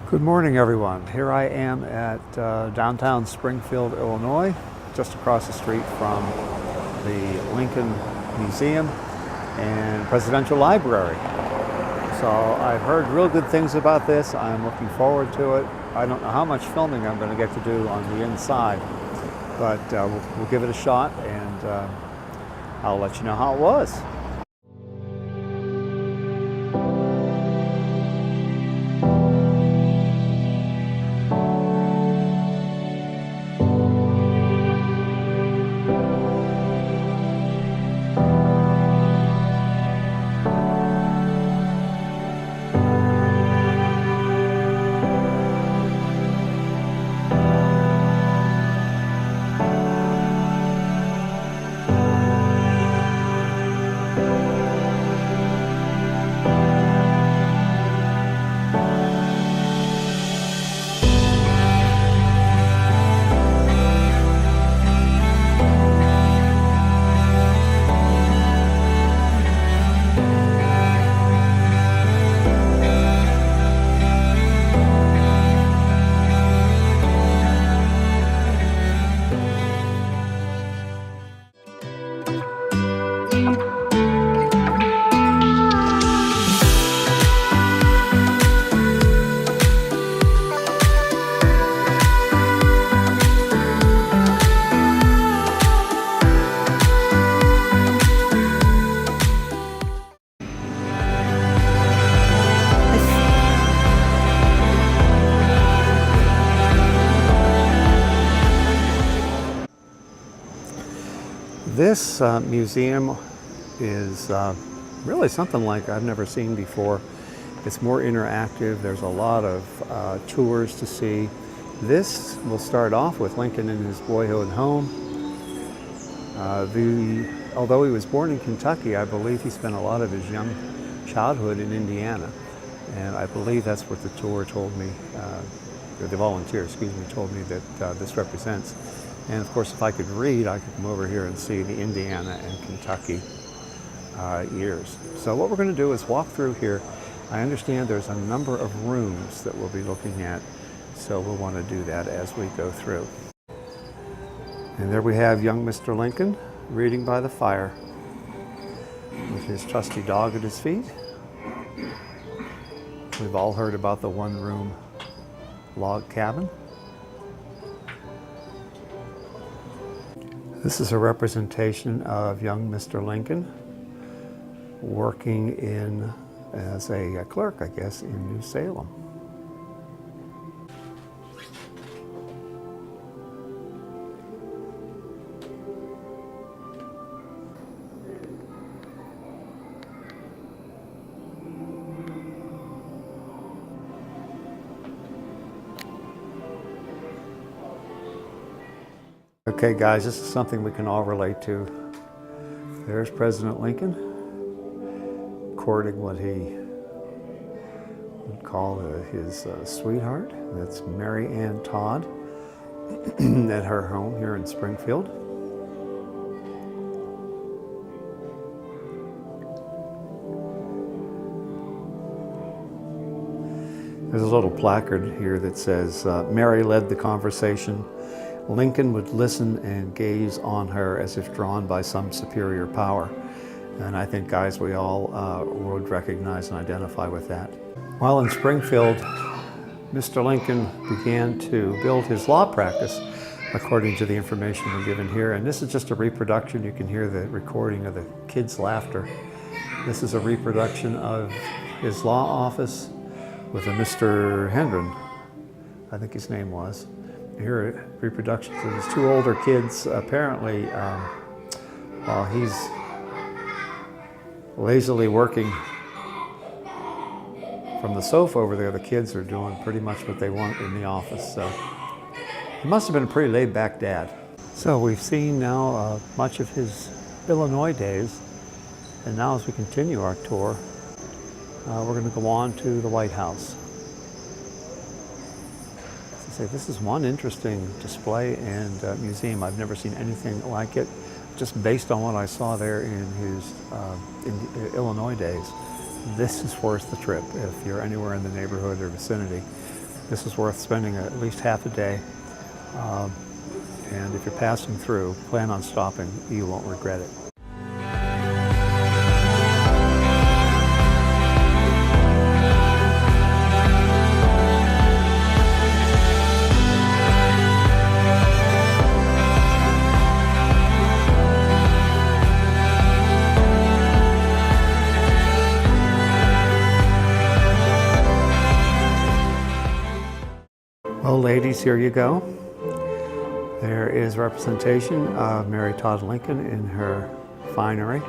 Good morning, everyone. Here I am at downtown Springfield, Illinois, just across the street from the Lincoln Museum and Presidential Library. So I've heard real good things about this. I'm looking forward to it. I don't know how much filming I'm going to get to do on the inside, but we'll give it a shot, and I'll let you know how it was. This museum is really something like I've never seen before. It's more interactive. There's a lot of tours to see. This will start off with Lincoln in his boyhood home. Although he was born in Kentucky, I believe he spent a lot of his young childhood in Indiana. And I believe that's what the tour told me, the volunteer, excuse me, told me that this represents. And of course, if I could read, I could come over here and see the Indiana and Kentucky years. So what we're going to do is walk through here. I understand there's a number of rooms that we'll be looking at, so we'll want to do that as we go through. And there we have young Mr. Lincoln reading by the fire with his trusty dog at his feet. We've all heard about the one-room log cabin. This is a representation of young Mr. Lincoln working as a clerk, I guess, in New Salem. Okay, guys, this is something we can all relate to. There's President Lincoln courting what he would call his sweetheart. That's Mary Ann Todd at her home here in Springfield. There's a little placard here that says, Mary led the conversation. Lincoln would listen and gaze on her as if drawn by some superior power. And I think, guys, we all would recognize and identify with that. While in Springfield, Mr. Lincoln began to build his law practice, according to the information we're given here. And this is just a reproduction. You can hear the recording of the kids' laughter. This is a reproduction of his law office with a Mr. Hendren, I think his name was. Here, reproductions of his two older kids, apparently, while he's lazily working from the sofa over there, the kids are doing pretty much what they want in the office. So he must have been a pretty laid-back dad. So we've seen now much of his Illinois days, and now as we continue our tour, we're going to go on to the White House. This is one interesting display and museum. I've never seen anything like it, just based on what I saw there in his Illinois days. This is worth the trip if you're anywhere in the neighborhood or vicinity. This is worth spending at least half a day. And if you're passing through, plan on stopping. You won't regret it. Well, ladies, here you go. There is representation of Mary Todd Lincoln in her finery.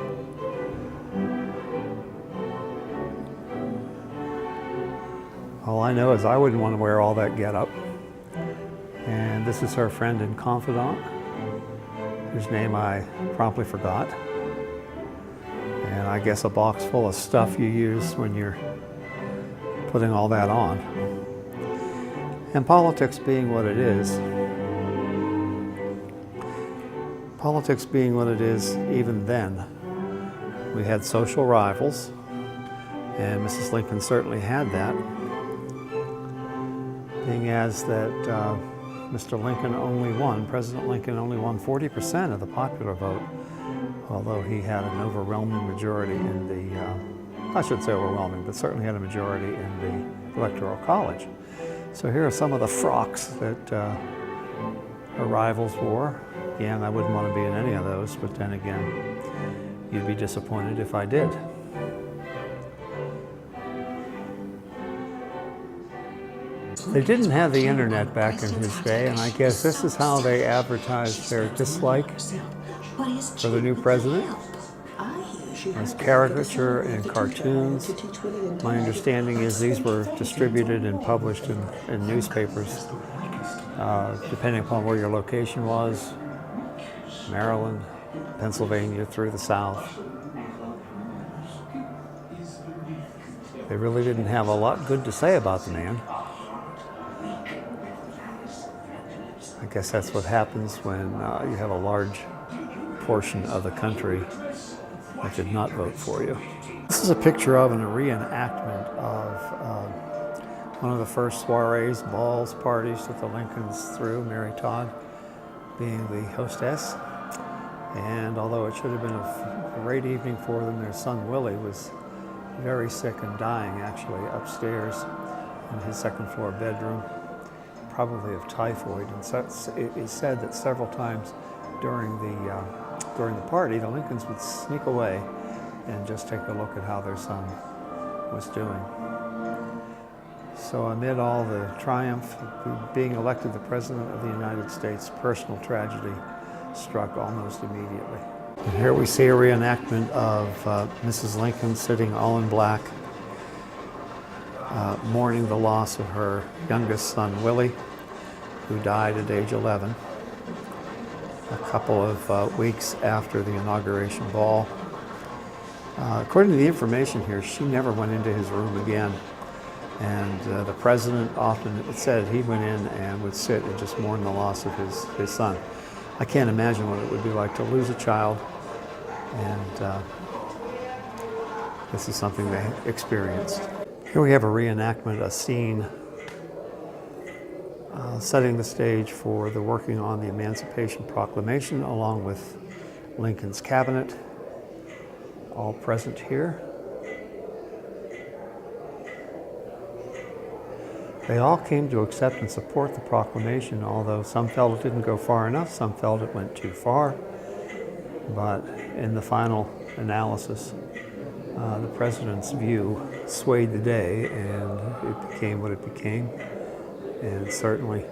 All I know is I wouldn't want to wear all that getup. And this is her friend and confidant, whose name I promptly forgot. And I guess a box full of stuff you use when you're putting all that on. And politics being what it is, even then, we had social rivals, and Mrs. Lincoln certainly had that, being as that Mr. Lincoln President Lincoln only won 40% of the popular vote, although he had an overwhelming majority in the, I shouldn't say overwhelming, but certainly had a majority in the Electoral College. So here are some of the frocks that her rivals wore. Again, I wouldn't want to be in any of those, but then again, you'd be disappointed if I did. They didn't have the internet back in his day, and I guess this is how they advertised their dislike for the new president. As caricature and cartoons. My understanding is these were distributed and published in newspapers, depending upon where your location was, Maryland, Pennsylvania, through the South. They really didn't have a lot good to say about the man. I guess that's what happens when you have a large portion of the country that did not vote for you. This is a picture of a reenactment of one of the first soirees, balls, parties that the Lincolns threw, Mary Todd being the hostess. And although it should have been a great evening for them, their son Willie was very sick and dying actually upstairs in his second floor bedroom, probably of typhoid. And so it is said that several times during the party, the Lincolns would sneak away and just take a look at how their son was doing. So amid all the triumph of being elected the President of the United States, personal tragedy struck almost immediately. And here we see a reenactment of Mrs. Lincoln sitting all in black, mourning the loss of her youngest son, Willie, who died at age 11. A couple of weeks after the inauguration ball. According to the information here, she never went into his room again. And the president often said he went in and would sit and just mourn the loss of his son. I can't imagine what it would be like to lose a child, and this is something they experienced. Here we have a reenactment, a scene setting the stage for the working on the Emancipation Proclamation, along with Lincoln's cabinet, all present here. They all came to accept and support the proclamation, although some felt it didn't go far enough, some felt it went too far. But in the final analysis, the president's view swayed the day, and it became what it became. And certainly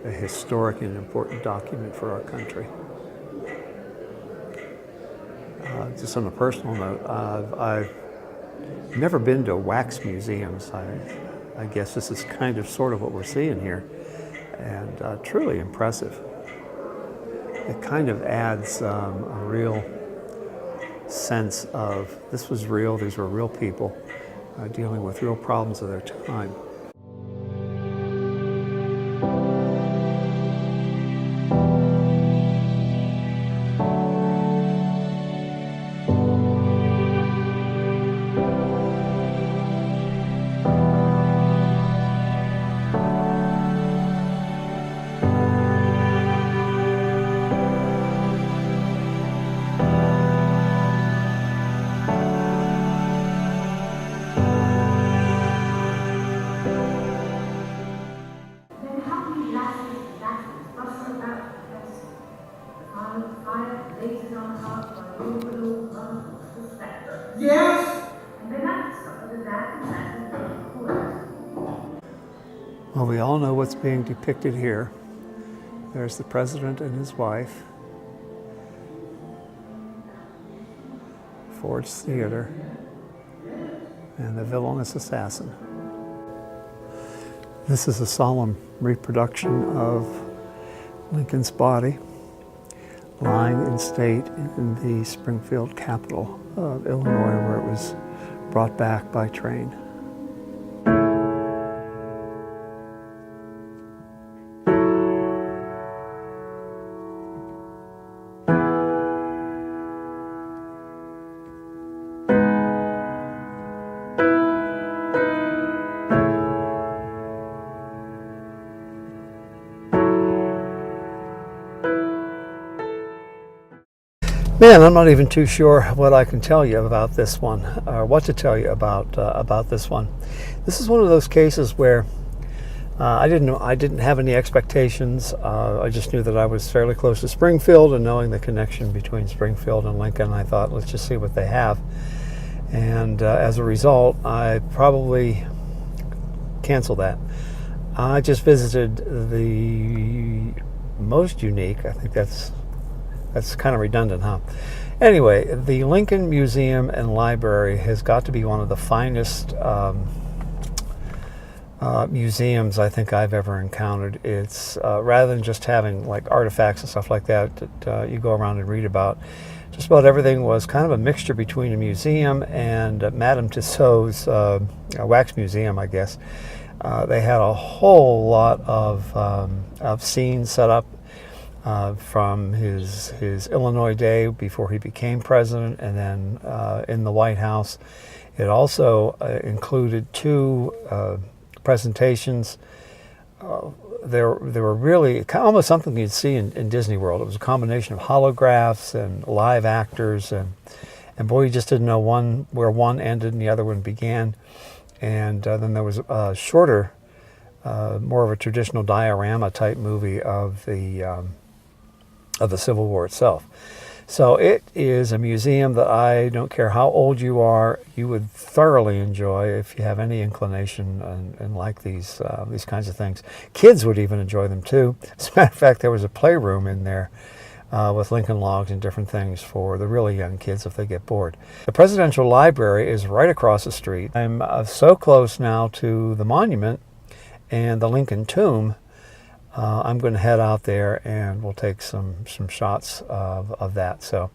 a historic and important document for our country. Just on a personal note, I've never been to wax museums. I guess this is kind of sort of what we're seeing here, and truly impressive. It kind of adds a real sense of this was real, these were real people dealing with real problems of their time. Well, we all know what's being depicted here. There's the president and his wife. Ford's Theater. And the villainous assassin. This is a solemn reproduction of Lincoln's body lying in state in the Springfield capital of Illinois, where it was brought back by train. Man, I'm not even too sure what I can tell you about this one, or what to tell you about this one. This is one of those cases where I didn't have any expectations. I just knew that I was fairly close to Springfield, and knowing the connection between Springfield and Lincoln, I thought, let's just see what they have. And as a result, I probably canceled that. I just visited the most unique, I think that's kind of redundant, huh? Anyway, the Lincoln Museum and Library has got to be one of the finest museums I think I've ever encountered. It's rather than just having like artifacts and stuff like that you go around and read about. Just about everything was kind of a mixture between a museum and Madame Tissot's wax museum, I guess. They had a whole lot of scenes set up from his Illinois day before he became president, and then in the White House. It also included two presentations. There were really almost something you'd see in Disney World. It was a combination of holographs and live actors, and boy, you just didn't know where one ended and the other one began. And then there was a shorter, more of a traditional diorama type movie of the Civil War itself. So it is a museum that I don't care how old you are, you would thoroughly enjoy if you have any inclination and like these kinds of things. Kids would even enjoy them too. As a matter of fact, there was a playroom in there with Lincoln logs and different things for the really young kids if they get bored. The Presidential Library is right across the street. I'm so close now to the monument and the Lincoln tomb. I'm going to head out there and we'll take some shots of that. So.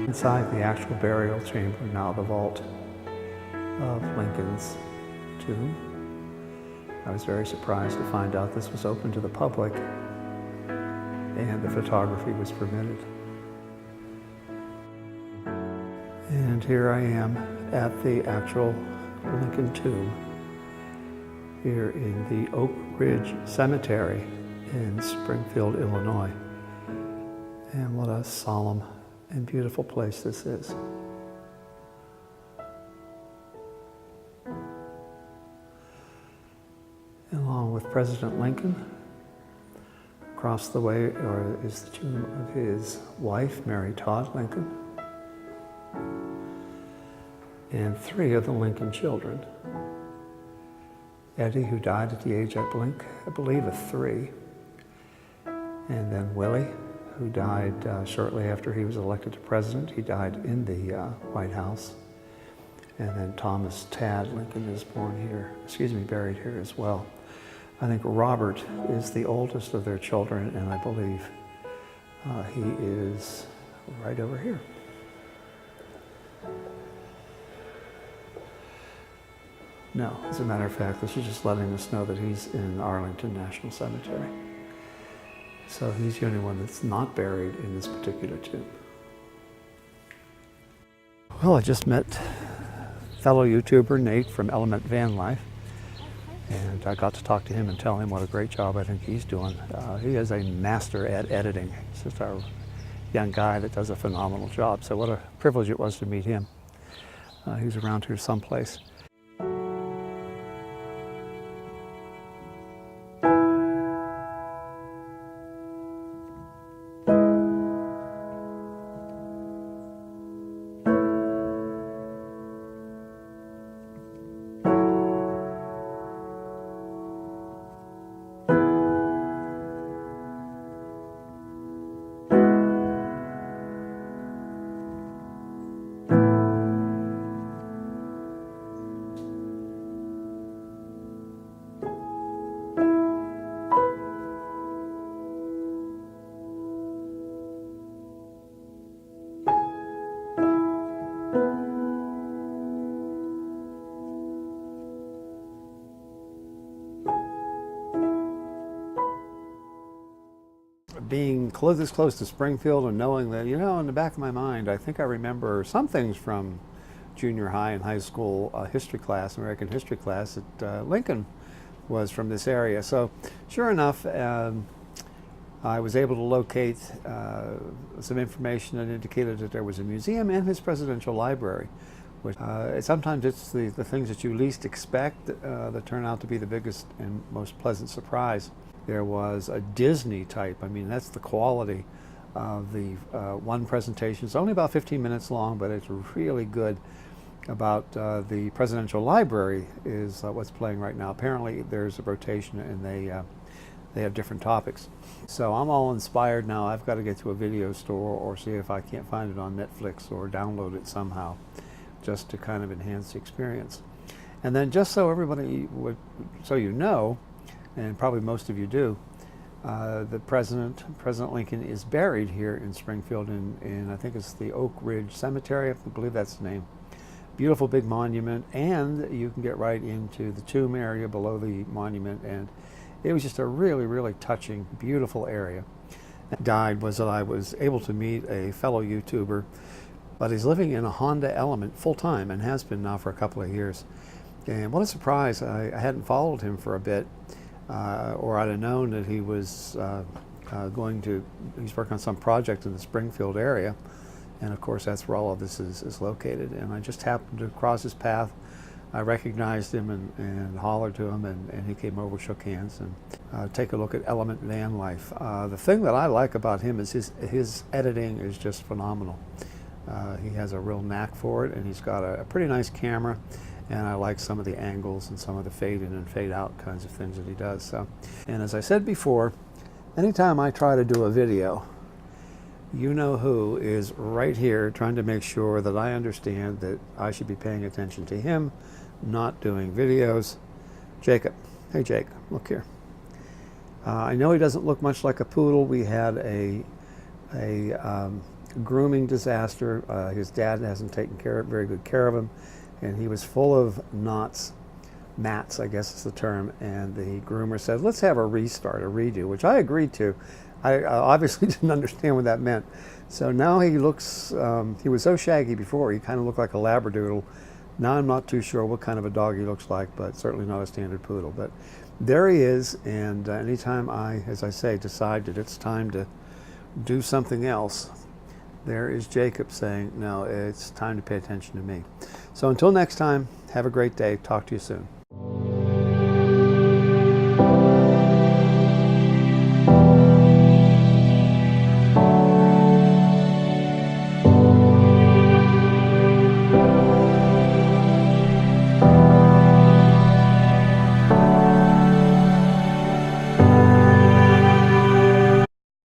Inside the actual burial chamber, now the vault of Lincoln's tomb. I was very surprised to find out this was open to the public and the photography was permitted. And here I am at the actual Lincoln tomb here in the Oak Ridge Cemetery in Springfield, Illinois. And what a solemn and beautiful place this is. Along with President Lincoln, across the way is the tomb of his wife, Mary Todd Lincoln, and three of the Lincoln children. Eddie, who died at the age, I believe, of 3, and then Willie, who died shortly after he was elected to president. He died in the White House. And then Thomas Tad Lincoln is buried here as well. I think Robert is the oldest of their children, and I believe he is right over here. No, as a matter of fact, this is just letting us know that he's in Arlington National Cemetery. So he's the only one that's not buried in this particular tomb. Well, I just met fellow YouTuber Nate from Element Van Life, and I got to talk to him and tell him what a great job I think he's doing. He is a master at editing. He's just a young guy that does a phenomenal job. So what a privilege it was to meet him. He's around here someplace. Being this close to Springfield and knowing that, you know, in the back of my mind, I think I remember some things from junior high and high school history class, American history class, that Lincoln was from this area. So sure enough, I was able to locate some information that indicated that there was a museum and his presidential library. Which, sometimes it's the things that you least expect that turn out to be the biggest and most pleasant surprise. There was a Disney type, I mean, that's the quality of the one presentation. It's only about 15 minutes long, but it's really good. About the presidential library is what's playing right now. Apparently there's a rotation and they have different topics. So I'm all inspired now. I've got to get to a video store or see if I can't find it on Netflix or download it somehow, just to kind of enhance the experience. And then just so everybody would, so you know, and probably most of you do, the President Lincoln is buried here in Springfield in I think it's the Oak Ridge Cemetery, I believe that's the name. Beautiful big monument, and you can get right into the tomb area below the monument, and it was just a really, really touching, beautiful area. Died was that I was able to meet a fellow YouTuber, but he's living in a Honda Element full-time and has been now for a couple of years. And what a surprise, I hadn't followed him for a bit. Or I'd have known that he was he's working on some project in the Springfield area, and of course that's where all of this is located. And I just happened to cross his path. I recognized him and hollered to him, and he came over, shook hands, and take a look at Element Van Life. The thing that I like about him is his editing is just phenomenal. He has a real knack for it, and he's got a pretty nice camera. And I like some of the angles and some of the fade in and fade out kinds of things that he does. So, and as I said before, anytime I try to do a video, you know who is right here trying to make sure that I understand that I should be paying attention to him, not doing videos. Jacob. Hey Jake, look here. I know he doesn't look much like a poodle. We had a grooming disaster. His dad hasn't taken very good care of him. And he was full of knots, mats, I guess is the term, and the groomer said, let's have a restart, a redo, which I agreed to. I obviously didn't understand what that meant. So now he looks, he was so shaggy before, he kind of looked like a Labradoodle. Now I'm not too sure what kind of a dog he looks like, but certainly not a standard poodle. But there he is, and anytime I, as I say, decide that it's time to do something else, there is Jacob saying, no, it's time to pay attention to me. So until next time, have a great day. Talk to you soon.